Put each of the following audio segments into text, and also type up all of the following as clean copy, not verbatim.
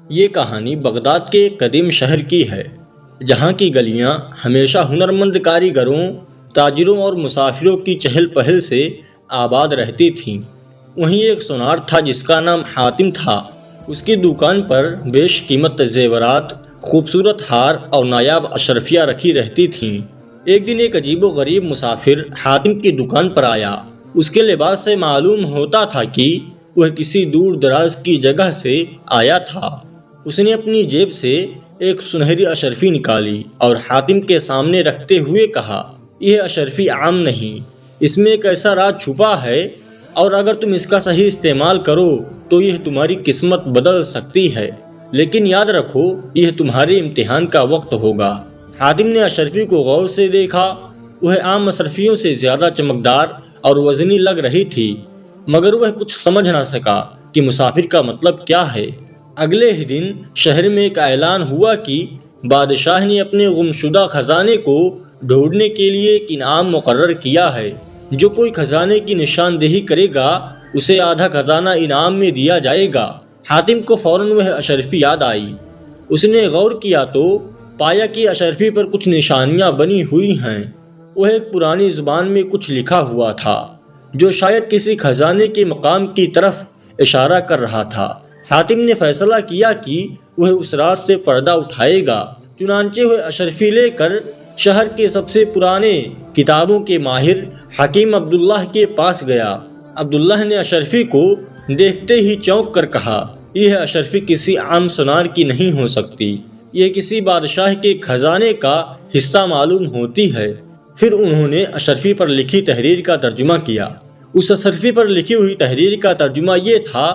یہ کہانی بغداد کے ایک قدیم شہر کی ہے، جہاں کی گلیاں ہمیشہ ہنرمند کاریگروں، تاجروں اور مسافروں کی چہل پہل سے آباد رہتی تھیں۔ وہیں ایک سونار تھا جس کا نام حاتم تھا۔ اس کی دکان پر بیش قیمت زیورات، خوبصورت ہار اور نایاب اشرفیاں رکھی رہتی تھیں۔ ایک دن ایک عجیب و غریب مسافر حاتم کی دکان پر آیا۔ اس کے لباس سے معلوم ہوتا تھا کہ وہ کسی دور دراز کی جگہ سے آیا تھا۔ اس نے اپنی جیب سے ایک سنہری اشرفی نکالی اور حاتم کے سامنے رکھتے ہوئے کہا، یہ اشرفی عام نہیں، اس میں ایک ایسا راز چھپا ہے، اور اگر تم اس کا صحیح استعمال کرو تو یہ تمہاری قسمت بدل سکتی ہے، لیکن یاد رکھو یہ تمہارے امتحان کا وقت ہوگا۔ حاتم نے اشرفی کو غور سے دیکھا۔ وہ عام اشرفیوں سے زیادہ چمکدار اور وزنی لگ رہی تھی، مگر وہ کچھ سمجھ نہ سکا کہ مسافر کا مطلب کیا ہے۔ اگلے ہی دن شہر میں ایک اعلان ہوا کہ بادشاہ نے اپنے گمشدہ خزانے کو ڈھونڈنے کے لیے ایک انعام مقرر کیا ہے۔ جو کوئی خزانے کی نشاندہی کرے گا اسے آدھا خزانہ انعام میں دیا جائے گا۔ حاتم کو فوراً وہ اشرفی یاد آئی۔ اس نے غور کیا تو پایا کہ اشرفی پر کچھ نشانیاں بنی ہوئی ہیں۔ وہ ایک پرانی زبان میں کچھ لکھا ہوا تھا جو شاید کسی خزانے کے مقام کی طرف اشارہ کر رہا تھا۔ حاتم نے فیصلہ کیا کہ وہ اس راز سے پردہ اٹھائے گا۔ چنانچہ وہ اشرفی لے کر شہر کے سب سے پرانے کتابوں کے ماہر حکیم عبداللہ کے پاس گیا۔ عبداللہ نے اشرفی کو دیکھتے ہی چونک کر کہا، یہ اشرفی کسی عام سونار کی نہیں ہو سکتی، یہ کسی بادشاہ کے خزانے کا حصہ معلوم ہوتی ہے۔ پھر انہوں نے اشرفی پر لکھی تحریر کا ترجمہ کیا۔ اس اشرفی پر لکھی ہوئی تحریر کا ترجمہ یہ تھا،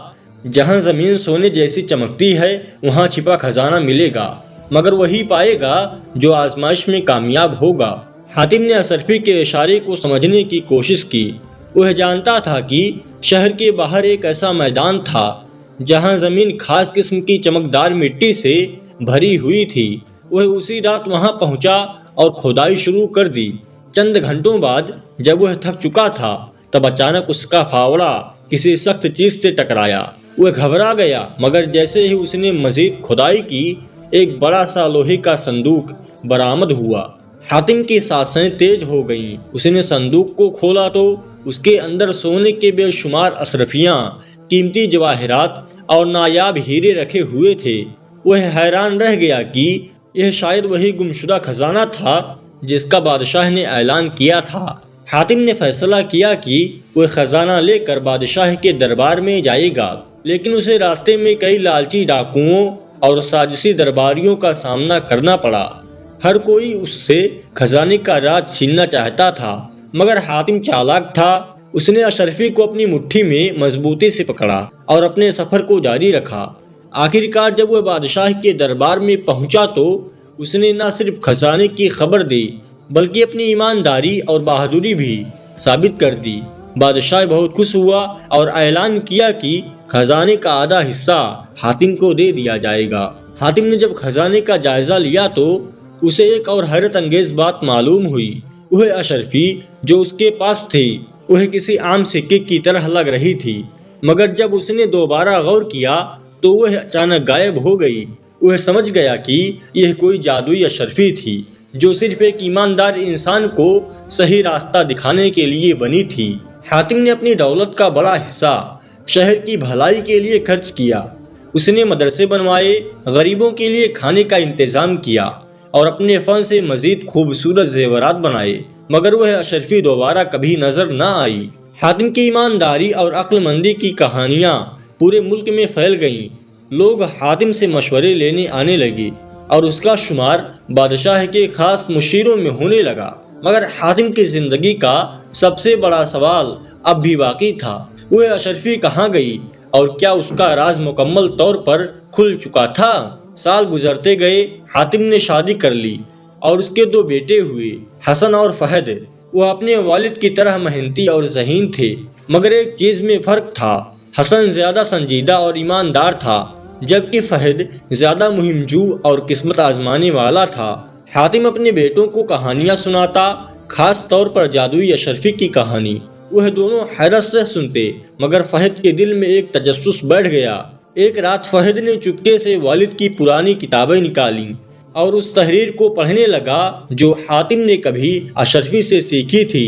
جہاں زمین سونے جیسی چمکتی ہے وہاں چھپا خزانہ ملے گا، مگر وہی پائے گا جو آزمائش میں کامیاب ہوگا۔ حاتم نے اشرفی کے اشارے کو سمجھنے کی کوشش کی۔ وہ جانتا تھا کہ شہر کے باہر ایک ایسا میدان تھا جہاں زمین خاص قسم کی چمکدار مٹی سے بھری ہوئی تھی۔ وہ اسی رات وہاں پہنچا اور کھدائی شروع کر دی۔ چند گھنٹوں بعد جب وہ تھک چکا تھا تب اچانک اس کا پھاوڑا کسی سخت چیز سے ٹکرایا۔ وہ گھبرا گیا، مگر جیسے ہی اس نے مزید کھدائی کی ایک بڑا سا لوہے کا صندوق برآمد ہوا۔ حاتم کی سانسیں تیز ہو گئیں۔ اس نے صندوق کو کھولا تو اس کے اندر سونے کے بے شمار اشرفیاں، قیمتی جواہرات اور نایاب ہیرے رکھے ہوئے تھے۔ وہ حیران رہ گیا کہ یہ شاید وہی گمشدہ خزانہ تھا جس کا بادشاہ نے اعلان کیا تھا۔ حاتم نے فیصلہ کیا کہ وہ خزانہ لے کر بادشاہ کے دربار میں جائے گا، لیکن اسے راستے میں کئی لالچی ڈاکوؤں اور سازشی درباریوں کا سامنا کرنا پڑا۔ ہر کوئی اس سے خزانے کا راز چھیننا چاہتا تھا، مگر حاتم چالاک تھا۔ اس نے اشرفی کو اپنی مٹھی میں مضبوطی سے پکڑا اور اپنے سفر کو جاری رکھا۔ آخر کار جب وہ بادشاہ کے دربار میں پہنچا تو اس نے نہ صرف خزانے کی خبر دی بلکہ اپنی ایمانداری اور بہادری بھی ثابت کر دی۔ بادشاہ بہت خوش ہوا اور اعلان کیا کہ خزانے کا آدھا حصہ حاتم کو دے دیا جائے گا۔ حاتم نے جب خزانے کا جائزہ لیا تو اسے ایک اور حیرت انگیز بات معلوم ہوئی۔ وہ اشرفی جو اس کے پاس تھی وہ کسی عام سکے کی طرح لگ رہی تھی، مگر جب اس نے دوبارہ غور کیا تو وہ اچانک غائب ہو گئی۔ وہ سمجھ گیا کہ یہ کوئی جادوئی اشرفی تھی جو صرف ایک ایماندار انسان کو صحیح راستہ دکھانے کے لیے بنی تھی۔ حاتم نے اپنی دولت کا بڑا حصہ شہر کی بھلائی کے لیے خرچ کیا۔ اس نے مدرسے بنوائے، غریبوں کے لیے کھانے کا انتظام کیا اور اپنے فن سے مزید خوبصورت زیورات بنائے، مگر وہ اشرفی دوبارہ کبھی نظر نہ آئی۔ حاتم کی ایمانداری اور عقل مندی کی کہانیاں پورے ملک میں پھیل گئیں۔ لوگ حاتم سے مشورے لینے آنے لگے اور اس کا شمار بادشاہ کے خاص مشیروں میں ہونے لگا، مگر حاتم کی زندگی کا سب سے بڑا سوال اب بھی باقی تھا۔ وہ اشرفی کہاں گئی اور کیا اس کا راز مکمل طور پر کھل چکا تھا؟ سال گزرتے گئے، حاتم نے شادی کر لی اور اس کے 2 بیٹے ہوئے، حسن اور فہد۔ وہ اپنے والد کی طرح محنتی اور ذہین تھے، مگر ایک چیز میں فرق تھا۔ حسن زیادہ سنجیدہ اور ایماندار تھا، جبکہ فہد زیادہ مہم جو اور قسمت آزمانے والا تھا۔ حاتم اپنے بیٹوں کو کہانیاں سناتا، خاص طور پر جادوئی اشرفی کی کہانی۔ وہ دونوں حیرت سے سنتے، مگر فہد کے دل میں ایک تجسس بیٹھ گیا۔ ایک رات فہد نے چپکے سے والد کی پرانی کتابیں نکالیں اور اس تحریر کو پڑھنے لگا جو حاتم نے کبھی اشرفی سے سیکھی تھی۔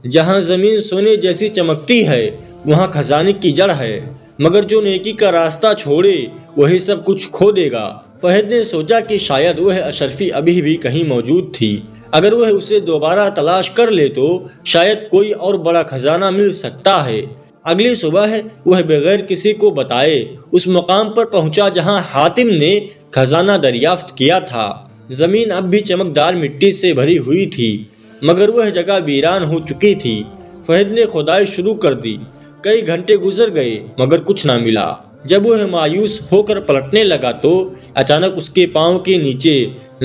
جہاں زمین سونے جیسی چمکتی ہے وہاں خزانے کی جڑ ہے، مگر جو نیکی کا راستہ چھوڑے وہی سب کچھ کھو دے گا۔ فہد نے سوچا کہ شاید وہ اشرفی ابھی بھی کہیں موجود تھی، اگر وہ اسے دوبارہ تلاش کر لے تو شاید کوئی اور بڑا خزانہ مل سکتا ہے۔ اگلی صبح وہ بغیر کسی کو بتائے اس مقام پر پہنچا جہاں حاتم نے خزانہ دریافت کیا تھا۔ زمین اب بھی چمکدار مٹی سے بھری ہوئی تھی، مگر وہ جگہ ویران ہو چکی تھی۔ فہد نے کھدائی شروع کر دی۔ کئی گھنٹے گزر گئے مگر کچھ نہ ملا۔ جب وہ مایوس ہو کر پلٹنے لگا تو اچانک اس کے پاؤں کے نیچے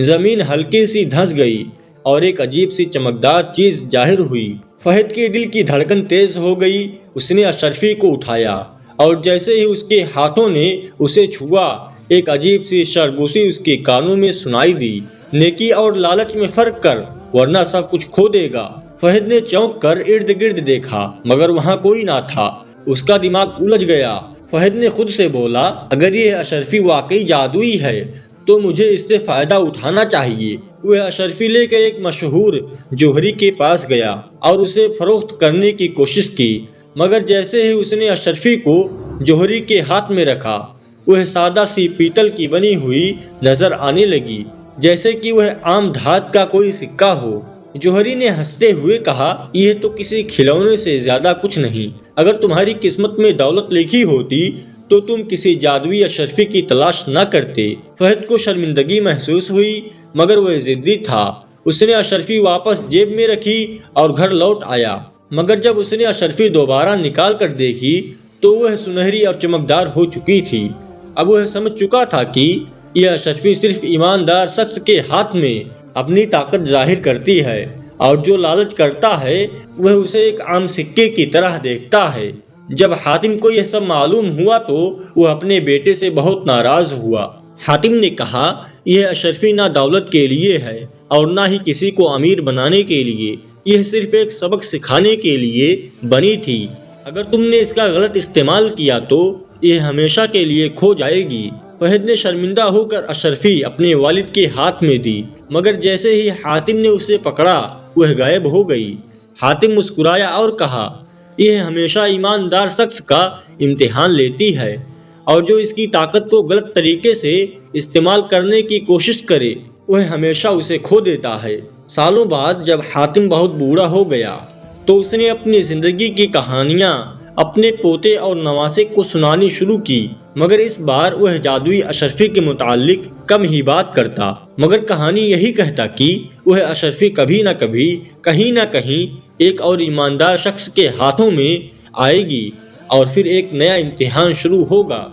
زمین ہلکی سی دھنس گئی اور ایک عجیب سی چمکدار چیز ظاہر ہوئی۔ فہد کے دل کی دھڑکن تیز ہو گئی۔ اس نے اشرفی کو اٹھایا اور جیسے ہی اس کے ہاتھوں نے اسے چھوا ایک عجیب سی سرگوشی اس کے کانوں میں سنائی دی، نیکی اور لالچ میں فرق کر ورنہ سب کچھ کھو دے گا۔ فہد نے چونک کر ارد گرد دیکھا مگر وہاں کوئی نہ تھا۔ اس کا دماغ الجھ گیا۔ فہد نے خود سے بولا، اگر یہ اشرفی واقعی جادوئی ہے تو مجھے اس سے فائدہ اٹھانا چاہیے۔ وہ اشرفی لے کر ایک مشہور جوہری کے پاس گیا اور اسے فروخت کرنے کی کوشش کی، مگر جیسے ہی اس نے اشرفی کو جوہری کے ہاتھ میں رکھا وہ سادہ سی پیتل کی بنی ہوئی نظر آنے لگی، جیسے کہ وہ عام دھات کا کوئی سکہ ہو۔ جوہری نے ہنستے ہوئے کہا، یہ تو کسی کھلونے سے زیادہ کچھ نہیں۔ اگر تمہاری قسمت میں دولت لکھی ہوتی تو تم کسی جادوئی اشرفی کی تلاش نہ کرتے۔ فہد کو شرمندگی محسوس ہوئی مگر وہ ضدی تھا۔ اس نے اشرفی واپس جیب میں رکھی اور گھر لوٹ آیا، مگر جب اس نے اشرفی دوبارہ نکال کر دیکھی تو وہ سنہری اور چمکدار ہو چکی تھی۔ اب وہ سمجھ چکا تھا کہ یہ اشرفی صرف ایماندار شخص کے ہاتھ میں اپنی طاقت ظاہر کرتی ہے، اور جو لالچ کرتا ہے وہ اسے ایک عام سکے کی طرح دیکھتا ہے۔ جب حاتم کو یہ سب معلوم ہوا تو وہ اپنے بیٹے سے بہت ناراض ہوا۔ حاتم نے کہا، یہ اشرفی نہ دولت کے لیے ہے اور نہ ہی کسی کو امیر بنانے کے لیے، یہ صرف ایک سبق سکھانے کے لیے بنی تھی۔ اگر تم نے اس کا غلط استعمال کیا تو یہ ہمیشہ کے لیے کھو جائے گی۔ فہد نے شرمندہ ہو کر اشرفی اپنے والد کے ہاتھ میں دی، مگر جیسے ہی حاتم نے اسے پکڑا وہ غائب ہو گئی۔ حاتم مسکرایا اور کہا، یہ ہمیشہ ایماندار شخص کا امتحان لیتی ہے، اور جو اس کی طاقت کو غلط طریقے سے استعمال کرنے کی کوشش کرے وہ ہمیشہ اسے کھو دیتا ہے۔ سالوں بعد جب حاتم بہت بوڑھا ہو گیا تو اس نے اپنی زندگی کی کہانیاں اپنے پوتے اور نواسے کو سنانی شروع کی، مگر اس بار وہ جادوئی اشرفی کے متعلق کم ہی بات کرتا، مگر کہانی یہی کہتا کہ وہ اشرفی کبھی نہ کبھی کہیں نہ کہیں ایک اور ایماندار شخص کے ہاتھوں میں آئے گی اور پھر ایک نیا امتحان شروع ہوگا۔